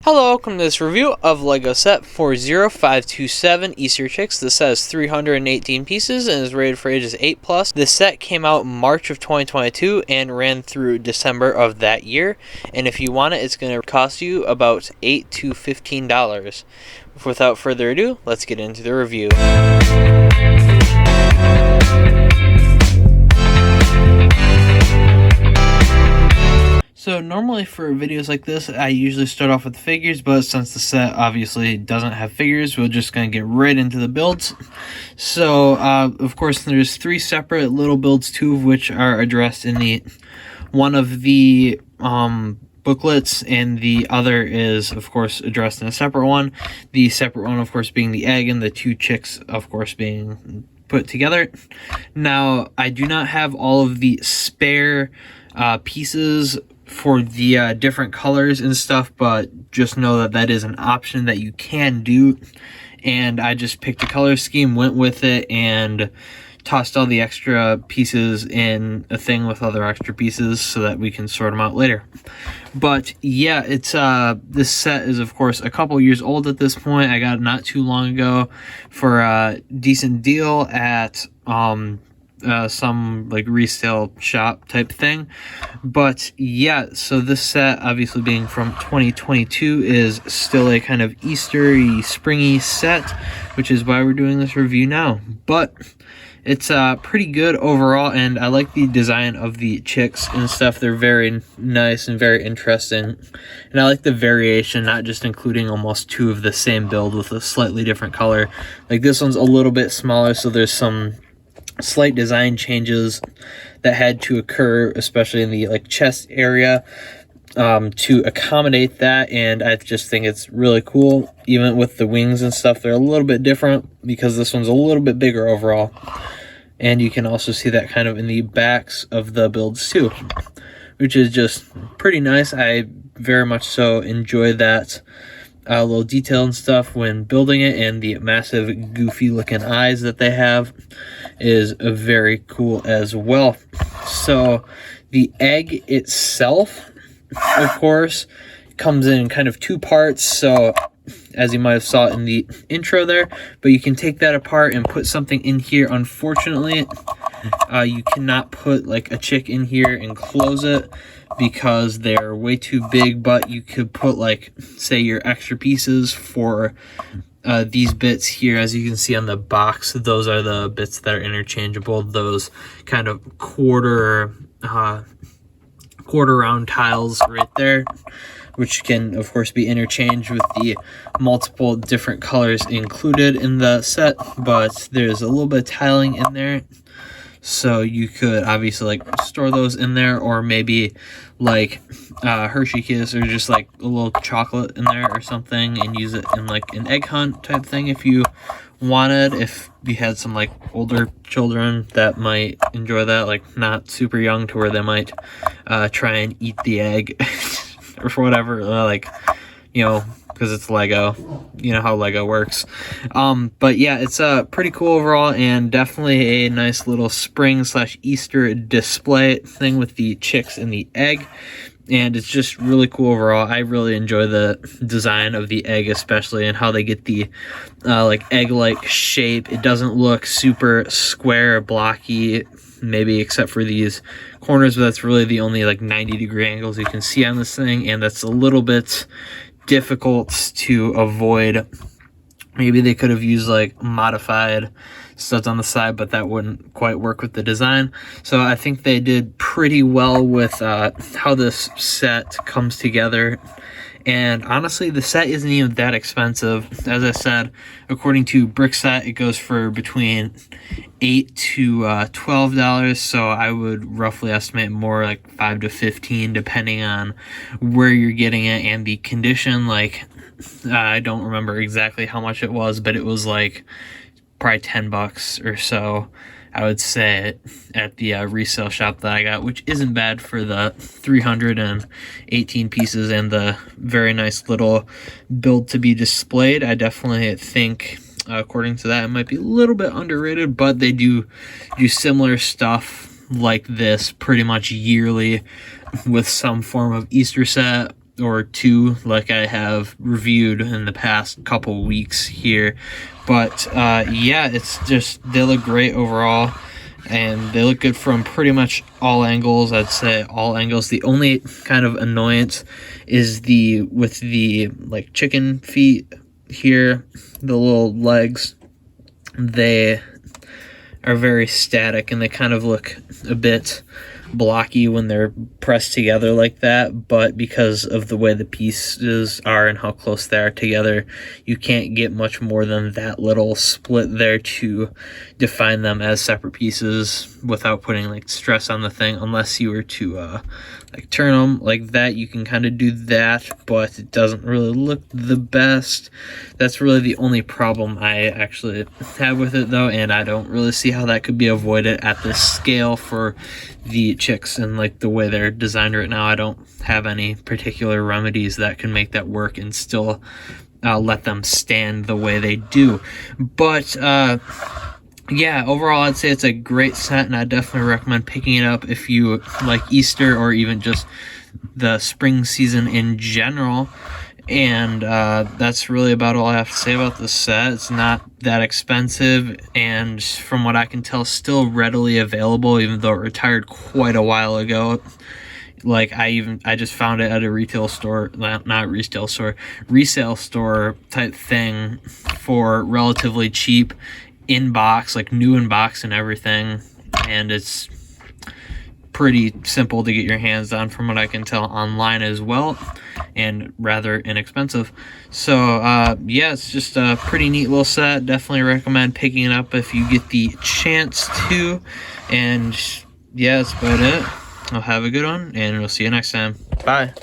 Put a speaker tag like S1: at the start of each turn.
S1: Hello, welcome to this review of LEGO Set 40527 Easter Chicks. This set has 318 pieces and is rated for ages 8+. This set came out March of 2022 and ran through December of that year. And if you want it, it's going to cost you about $8 to $15. Without further ado, let's get into the review. So normally for videos like this, I usually start off with the figures, but since the set obviously doesn't have figures, we're just going to get right into the builds. So, of course, there's three separate little builds, two of which are addressed in the one of the booklets, and the other is, of course, addressed in a separate one. The separate one, of course, being the egg, and the two chicks, of course, being put together. Now, I do not have all of the spare pieces for the different colors and stuff, but just know that that is an option that you can do. And I just picked a color scheme, went with it, and tossed all the extra pieces in a thing with other extra pieces so that we can sort them out later. But yeah, it's this set is of course a couple years old at this point. I got it not too long ago for a decent deal at some like resale shop type thing. But yeah, so this set, obviously being from 2022, is still a kind of Eastery, springy set, which is why we're doing this review now. But it's pretty good overall, and I like the design of the chicks and stuff. They're very nice and very interesting, and I like the variation, not just including almost two of the same build with a slightly different color. Like this one's a little bit smaller, so there's some slight design changes that had to occur, especially in the like chest area, to accommodate that. And I just think it's really cool. Even with the wings and stuff, they're a little bit different because this one's a little bit bigger overall. And you can also see that kind of in the backs of the builds too, which is just pretty nice. I very much so enjoy that little detail and stuff when building it, and the massive goofy looking eyes that they have is very cool as well. So the egg itself, of course, comes in kind of two parts, so as you might have saw in the intro there, but you can take that apart and put something in here. Unfortunately, you cannot put like a chick in here and close it because they're way too big, but you could put like, say, your extra pieces for these bits here. As you can see on the box, those are the bits that are interchangeable, those kind of quarter round tiles right there, which can of course be interchanged with the multiple different colors included in the set. But there's a little bit of tiling in there, so you could obviously like store those in there, or maybe like Hershey Kiss, or just like a little chocolate in there or something, and use it in like an egg hunt type thing if you wanted. If you had some like older children that might enjoy that, like not super young to where they might try and eat the egg or whatever, like, you know, because it's Lego, you know how Lego works. But yeah, it's pretty cool overall, and definitely a nice little spring / Easter display thing with the chicks and the egg. And it's just really cool overall. I really enjoy the design of the egg, especially, and how they get the like egg-like shape. It doesn't look super square or blocky, maybe except for these corners, but that's really the only like 90-degree angles you can see on this thing, and that's a little bit difficult to avoid. Maybe they could have used like modified studs on the side, but that wouldn't quite work with the design. So I think they did pretty well with how this set comes together. And honestly, the set isn't even that expensive. As I said, according to Brickset, it goes for between $8 to $12. So I would roughly estimate more like $5 to $15, depending on where you're getting it and the condition. Like, I don't remember exactly how much it was, but it was like probably $10 or so, I would say, at the resale shop that I got, which isn't bad for the 318 pieces and the very nice little build to be displayed. I definitely think, according to that, it might be a little bit underrated, but they do similar stuff like this pretty much yearly with some form of Easter set or two like I have reviewed in the past couple weeks here. But yeah, it's just, they look great overall, and they look good from pretty much all angles. I'd say all angles. The only kind of annoyance is with the like chicken feet here, the little legs, they are very static and they kind of look a bit blocky when they're pressed together like that, but because of the way the pieces are and how close they are together, you can't get much more than that little split there to define them as separate pieces without putting like stress on the thing, unless you were to like turn them like that. You can kind of do that, but it doesn't really look the best. That's really the only problem I actually have with it though, and I don't really see how that could be avoided at this scale for the chicks and like the way they're designed right now. I don't have any particular remedies that can make that work and still let them stand the way they do. But yeah, overall I'd say it's a great set, and I definitely recommend picking it up if you like Easter or even just the spring season in general. And that's really about all I have to say about this set. It's not that expensive, and from what I can tell, still readily available, even though it retired quite a while ago. Like I just found it at a retail store, not retail store, resale store type thing for relatively cheap, in box, like new in box and everything, and it's pretty simple to get your hands on from what I can tell online as well, and rather inexpensive. So yeah, it's just a pretty neat little set. Definitely recommend picking it up if you get the chance to. And yeah, that's about it. I'll have a good one, and we'll see you next time. Bye.